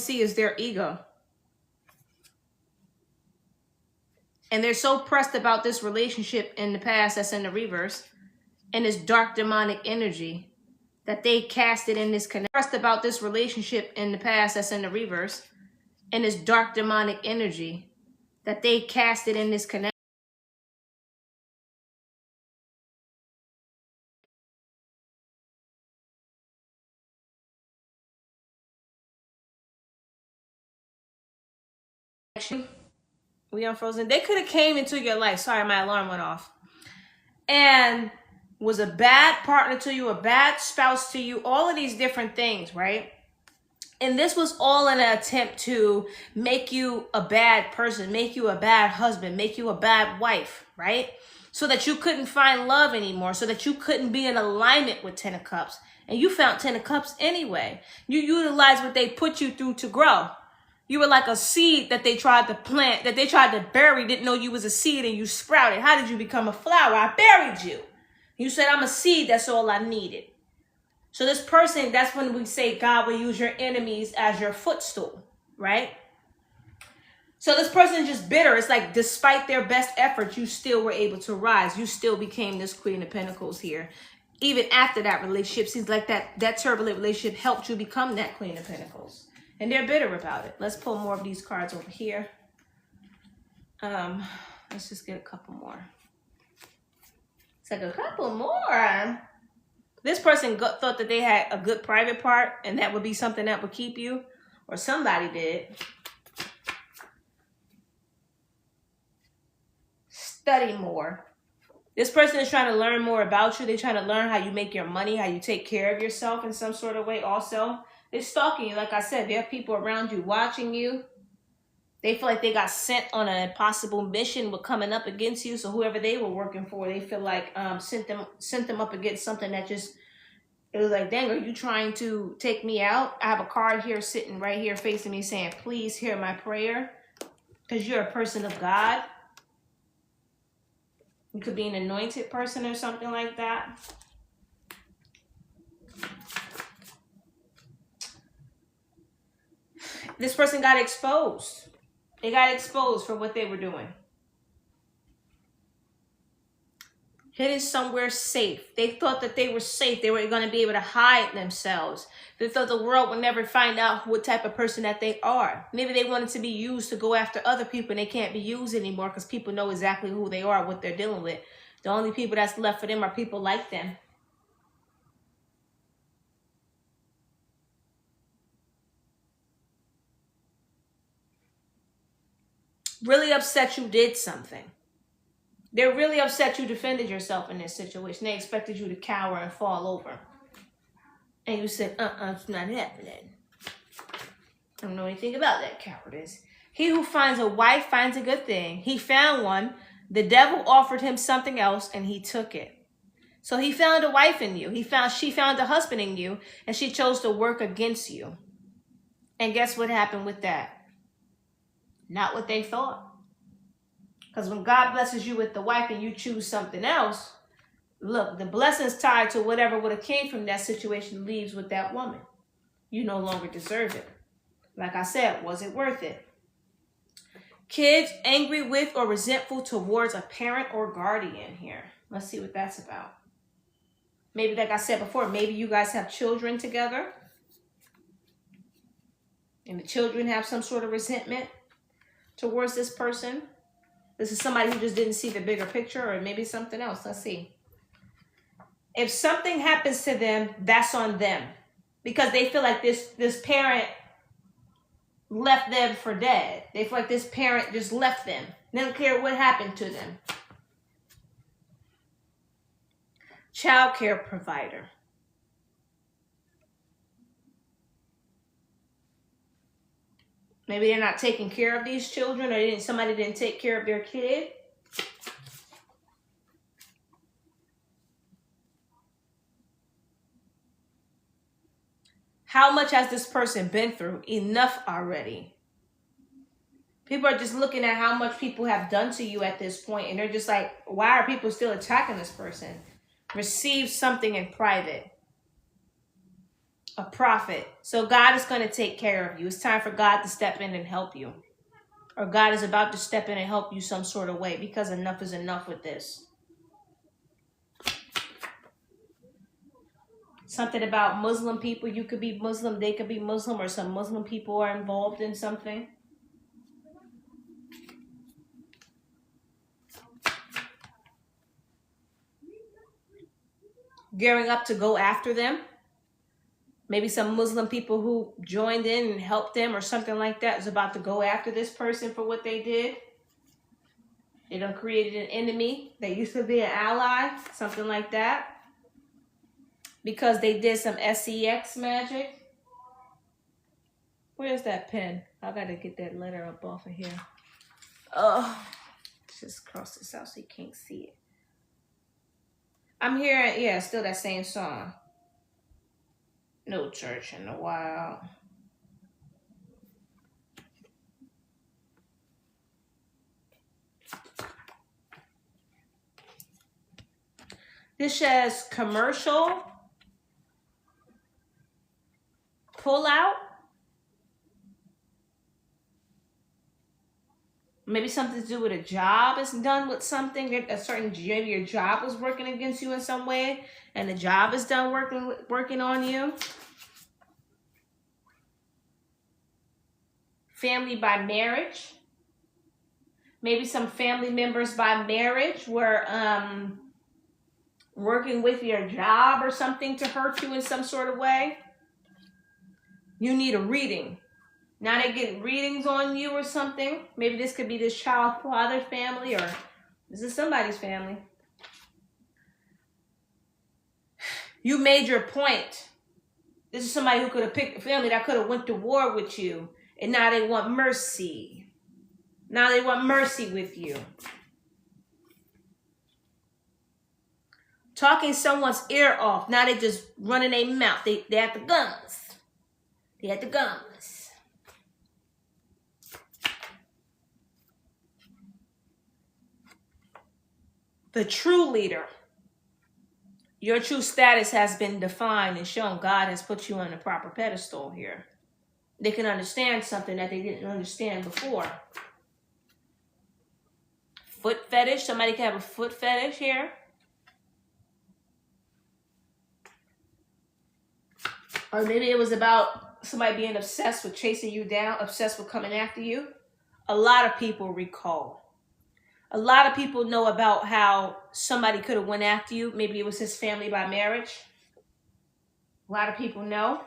see is their ego. And they're so pressed about this relationship in the past that's in the reverse, and this dark demonic energy, that they cast it in this connection. Pressed about this relationship in the past that's in the reverse, and this dark demonic energy, that they cast it in this connection. We unfrozen. They could have came into your life. Sorry, my alarm went off. And was a bad partner to you, a bad spouse to you, all of these different things, right? And this was all in an attempt to make you a bad person, make you a bad husband, make you a bad wife, right? So that you couldn't find love anymore, so that you couldn't be in alignment with 10 of Cups. And you found 10 of Cups anyway. You utilized what they put you through to grow. You were like a seed that they tried to plant, that they tried to bury, didn't know you was a seed, and you sprouted. How did you become a flower? I buried you. You said, I'm a seed, that's all I needed. So this person, that's when we say God will use your enemies as your footstool, right? So this person is just bitter. It's like despite their best efforts, you still were able to rise. You still became this Queen of Pentacles here. Even after that relationship, seems like that turbulent relationship helped you become that Queen of Pentacles. And they're bitter about it. Let's pull more of these cards over here. Let's just get a couple more. It's like a couple more. This person thought that they had a good private part, and that would be something that would keep you, or somebody did. Study more. This person is trying to learn more about you. They're trying to learn how you make your money, how you take care of yourself in some sort of way also. They're stalking you. Like I said, there are people around you watching you. They feel like they got sent on a possible mission with coming up against you. So whoever they were working for, they feel like sent them up against something that just, it was like, dang, are you trying to take me out? I have a card here sitting right here facing me saying, please hear my prayer, because you're a person of God. You could be an anointed person or something like that. This person got exposed. They got exposed for what they were doing. Hidden somewhere safe. They thought that they were safe. They were going to be able to hide themselves. They thought the world would never find out what type of person that they are. Maybe they wanted to be used to go after other people, and they can't be used anymore because people know exactly who they are, what they're dealing with. The only people that's left for them are people like them. Really upset you did something. They're really upset you defended yourself in this situation. They expected you to cower and fall over. And you said, it's not happening. I don't know anything about that cowardice. He who finds a wife finds a good thing. He found one. The devil offered him something else, and he took it. So he found a wife in you. She found a husband in you, and she chose to work against you. And guess what happened with that? Not what they thought. Because when God blesses you with the wife and you choose something else, look, the blessings tied to whatever would have came from that situation leaves with that woman. You no longer deserve it. Like I said, was it worth it? Kids angry with or resentful towards a parent or guardian here. Let's see what that's about. Maybe, like I said before, maybe you guys have children together. And the children have some sort of resentment towards this person. This is somebody who just didn't see the bigger picture, or maybe something else. Let's see. If something happens to them, that's on them. Because they feel like this parent left them for dead. They feel like this parent just left them. They don't care what happened to them. Child care provider. Maybe they're not taking care of these children, or somebody didn't take care of their kid. How much has this person been through? Enough already. People are just looking at how much people have done to you at this point, and they're just like, why are people still attacking this person? Receive something in private. A prophet. So God is going to take care of you. It's time for God to step in and help you. Or God is about to step in and help you some sort of way, because enough is enough with this. Something about Muslim people. You could be Muslim, they could be Muslim, or some Muslim people are involved in something. Gearing up to go after them. Maybe some Muslim people who joined in and helped them or something like that is about to go after this person for what they did. They done created an enemy. They used to be an ally, something like that. Because they did some sex magic. Where's that pen? I gotta get that letter up off of here. Oh, just cross this out so you can't see it. I'm hearing, yeah, still that same song. No church in the wild. This says commercial pull out. Maybe something to do with a job is done with something. A certain, maybe your job was working against you in some way, and the job is done working on you. Family by marriage. Maybe some family members by marriage were working with your job or something to hurt you in some sort of way. You need a reading. Now they get readings on you or something. Maybe this could be this child's father's family, or this is somebody's family. You made your point. This is somebody who could have picked a family that could have went to war with you. And now they want mercy. Now they want mercy with you. Talking someone's ear off. Now they just running their mouth. They had the guns. They had the guns. The true leader. Your true status has been defined and shown. God has put you on the proper pedestal here. They can understand something that they didn't understand before. Foot fetish. Somebody can have a foot fetish here. Or maybe it was about somebody being obsessed with chasing you down, obsessed with coming after you. A lot of people recall. A lot of people know about how somebody could have went after you. Maybe it was his family by marriage. A lot of people know.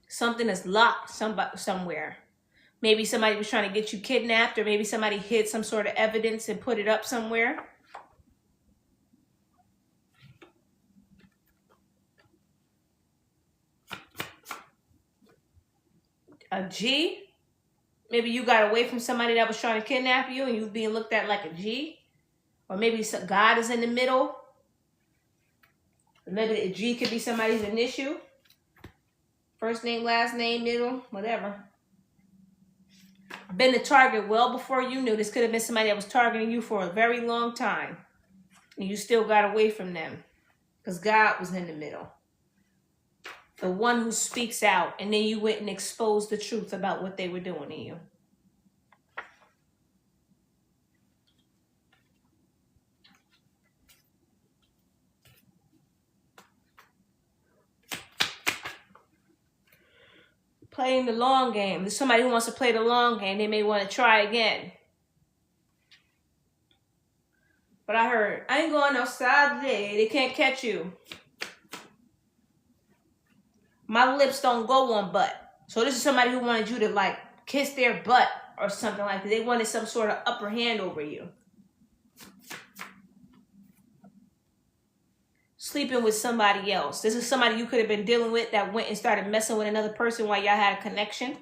Something is locked somewhere. Maybe somebody was trying to get you kidnapped, or maybe somebody hid some sort of evidence and put it up somewhere. A G. Maybe you got away from somebody that was trying to kidnap you and you was being looked at like a G. Or maybe God is in the middle. Maybe a G could be somebody's initial. First name, last name, middle, whatever. Been the target well before you knew. This could have been somebody that was targeting you for a very long time. And you still got away from them. Because God was in the middle. The one who speaks out, and then you went and exposed the truth about what they were doing to you. Playing the long game. There's somebody who wants to play the long game. They may want to try again. But I heard, I ain't going outside today. They can't catch you. My lips don't go on butt. So this is somebody who wanted you to like kiss their butt or something like that. They wanted some sort of upper hand over you. Sleeping with somebody else. This is somebody you could have been dealing with that went and started messing with another person while y'all had a connection.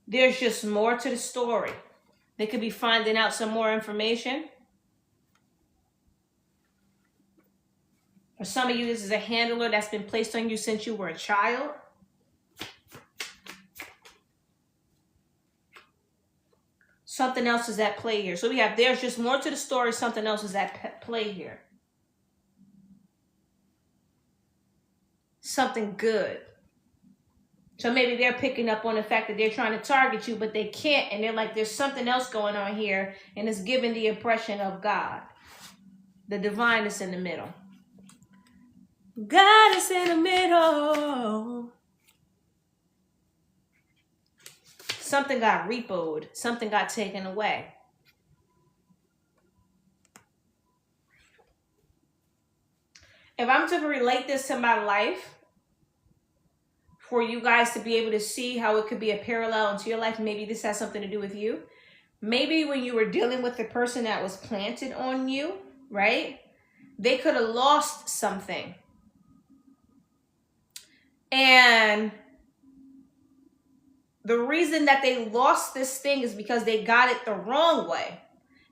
There's just more to the story. They could be finding out some more information. For some of you, this is a handler that's been placed on you since you were a child. Something else is at play here. So we have, there's just more to the story. Something else is at play here. Something good. So maybe they're picking up on the fact that they're trying to target you, but they can't. And they're like, there's something else going on here. And it's giving the impression of God. The divine is in the middle. God is in the middle. Something got repoed. Something got taken away. If I'm to relate this to my life, for you guys to be able to see how it could be a parallel into your life, maybe this has something to do with you. Maybe when you were dealing with the person that was planted on you, right? They could have lost something. And the reason that they lost this thing is because they got it the wrong way.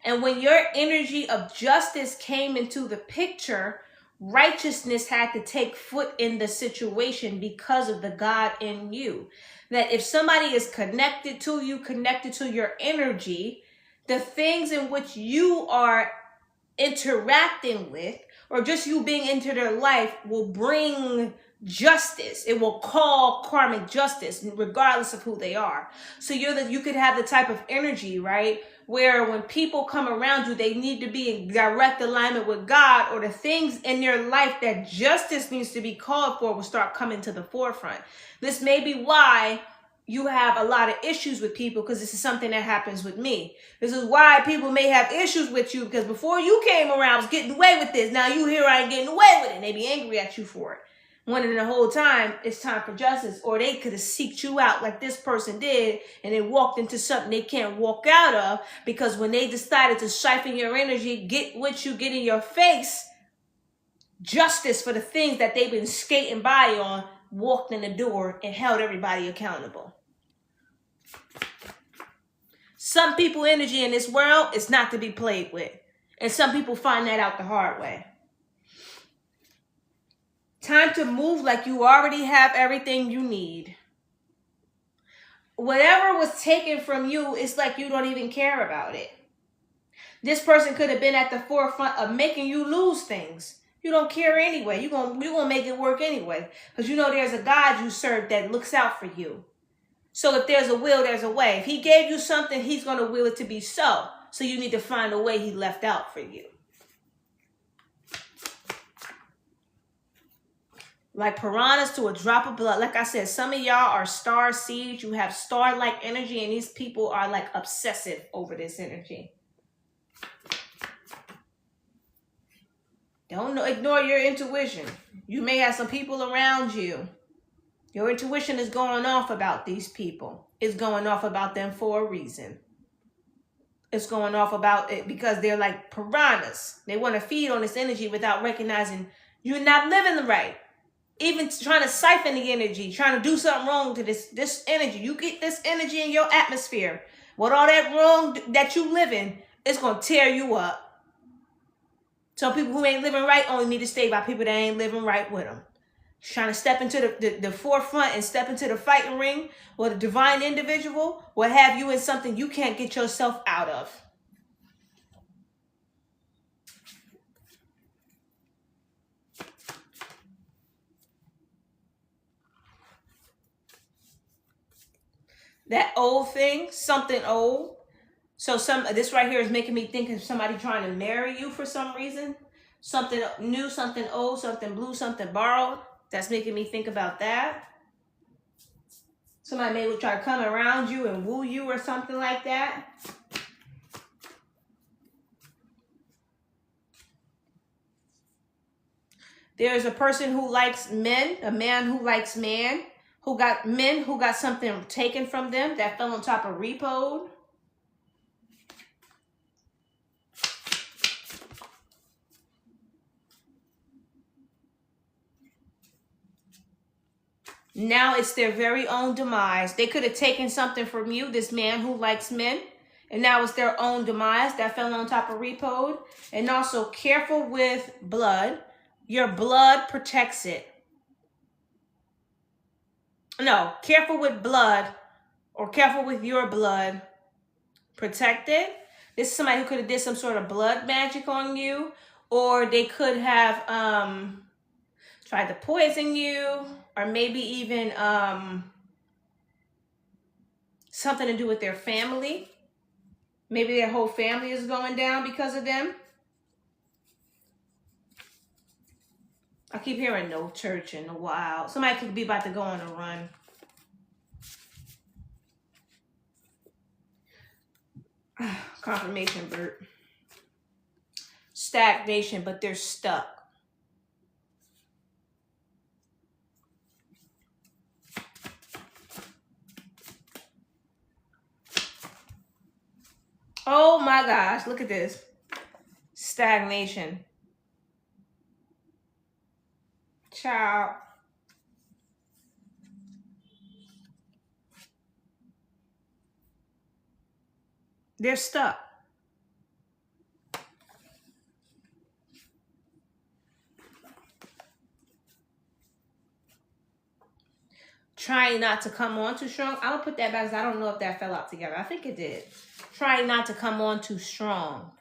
And when your energy of justice came into the picture, righteousness had to take foot in the situation because of the God in you. That if somebody is connected to you, connected to your energy, the things in which you are interacting with, or just you being into their life, will bring justice. It will call karmic justice regardless of who they are. So you could have the type of energy, right, where when people come around you, they need to be in direct alignment with God, or the things in their life that justice needs to be called for will start coming to the forefront. This may be why you have a lot of issues with people, because this is something that happens with me. This is why people may have issues with you, because before you came around, I was getting away with this. Now you here, I ain't getting away with it. And they be angry at you for it. Wondering the whole time it's time for justice. Or they could have seeked you out like this person did, and they walked into something they can't walk out of, because when they decided to siphon your energy, get what you get in your face, justice for the things that they've been skating by on, walked in the door and held everybody accountable. Some people energy in this world is not to be played with. And some people find that out the hard way. Time to move like you already have everything you need. Whatever was taken from you, it's like you don't even care about it. This person could have been at the forefront of making you lose things. You don't care anyway. You're gonna make it work anyway. Because you know there's a God you serve that looks out for you. So if there's a will, there's a way. If he gave you something, he's going to will it to be so. So you need to find a way he left out for you. Like piranhas to a drop of blood. Like I said, some of y'all are star seeds. You have star-like energy, and these people are like obsessive over this energy. Don't ignore your intuition. You may have some people around you. Your intuition is going off about these people. It's going off about them for a reason. It's going off about it because they're like piranhas. They want to feed on this energy without recognizing you're not living right. Even trying to siphon the energy, trying to do something wrong to this energy. You get this energy in your atmosphere. With all that wrong that you live in, it's going to tear you up. So people who ain't living right only need to stay by people that ain't living right with them. Trying to step into the forefront and step into the fighting ring, or the divine individual will have you in something you can't get yourself out of. That old thing, something old. So this right here is making me think of somebody trying to marry you for some reason. Something new, something old, something blue, something borrowed. That's making me think about that. Somebody may try to come around you and woo you or something like that. There's a person who likes men, a man who likes men, who got something taken from them that fell on top of repo. Now it's their very own demise. They could have taken something from you, this man who likes men, and now it's their own demise that fell on top of repo. And also, careful with blood. Your blood protects it. No, careful with blood, or careful with your blood protected. This is somebody who could have did some sort of blood magic on you, or they could have tried to poison you, or maybe even something to do with their family. Maybe their whole family is going down because of them. I keep hearing no church in a while. Somebody could be about to go on a run. Confirmation, Bert. Stagnation, but they're stuck. Oh my gosh, look at this. Stagnation. Child. They're stuck. Trying not to come on too strong. I'm gonna put that back because I don't know if that fell out together. I think it did. Trying not to come on too strong.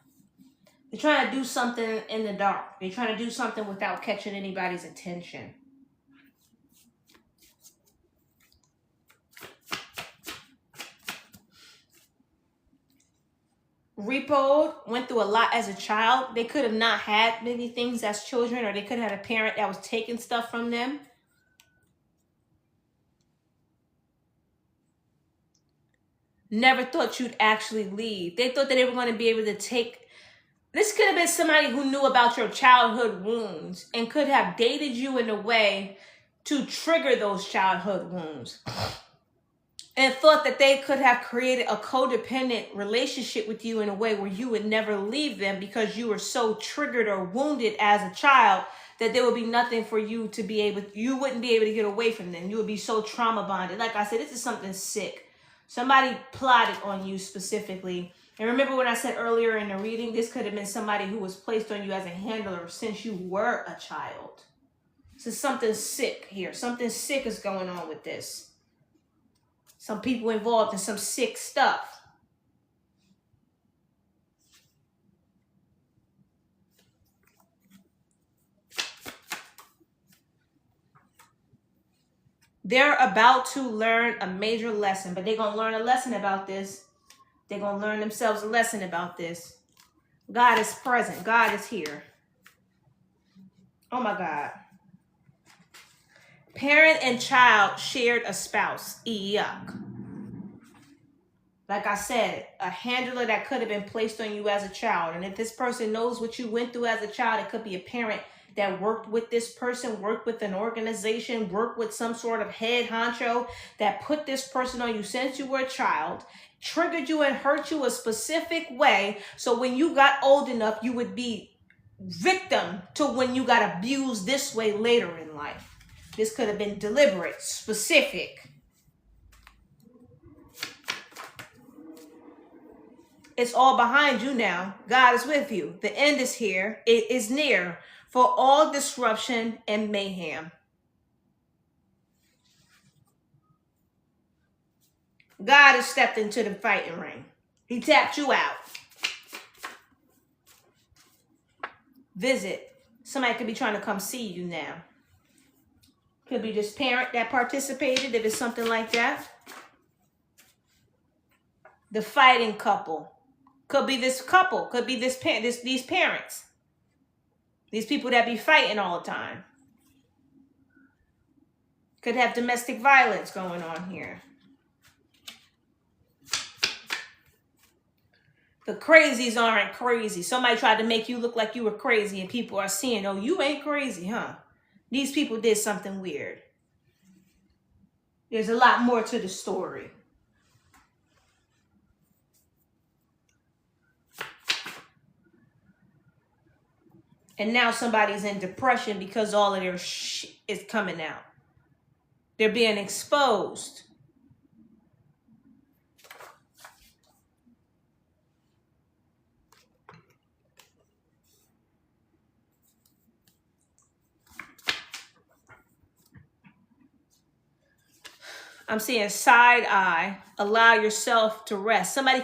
They're trying to do something in the dark. They're trying to do something without catching anybody's attention. Repoed, went through a lot as a child. They could have not had many things as children, or they could have had a parent that was taking stuff from them. Never thought you'd actually leave. They thought that they were going to be able to take... This could have been somebody who knew about your childhood wounds and could have dated you in a way to trigger those childhood wounds. And thought that they could have created a codependent relationship with you in a way where you would never leave them because you were so triggered or wounded as a child that there would be nothing for you to be able... You wouldn't be able to get away from them. You would be so trauma bonded. Like I said, this is something sick. Somebody plotted on you specifically. And remember what I said earlier in the reading? This could have been somebody who was placed on you as a handler since you were a child. So something sick here. Something sick is going on with this. Some people involved in some sick stuff. They're about to learn a major lesson, but they're going to learn a lesson about this. They're going to learn themselves a lesson about this. God is present. God is here. Oh my God. Parent and child shared a spouse. Yuck. Like I said, a handler that could have been placed on you as a child. And if this person knows what you went through as a child, it could be a parent that worked with this person, worked with an organization, worked with some sort of head honcho that put this person on you since you were a child, triggered you and hurt you a specific way. So when you got old enough, you would be victim to when you got abused this way later in life. This could have been deliberate, specific. It's all behind you now. God is with you. The end is here. It is near for all disruption and mayhem. God has stepped into the fighting ring. He tapped you out. Visit. Somebody could be trying to come see you now. Could be this parent that participated, if it's something like that. The fighting couple. Could be this couple. Could be these parents. These people that be fighting all the time. Could have domestic violence going on here. The crazies aren't crazy. Somebody tried to make you look like you were crazy and people are seeing, oh, you ain't crazy, huh? These people did something weird. There's a lot more to the story. And now somebody's in depression because all of their shit is coming out. They're being exposed. I'm seeing side eye. Allow yourself to rest. Somebody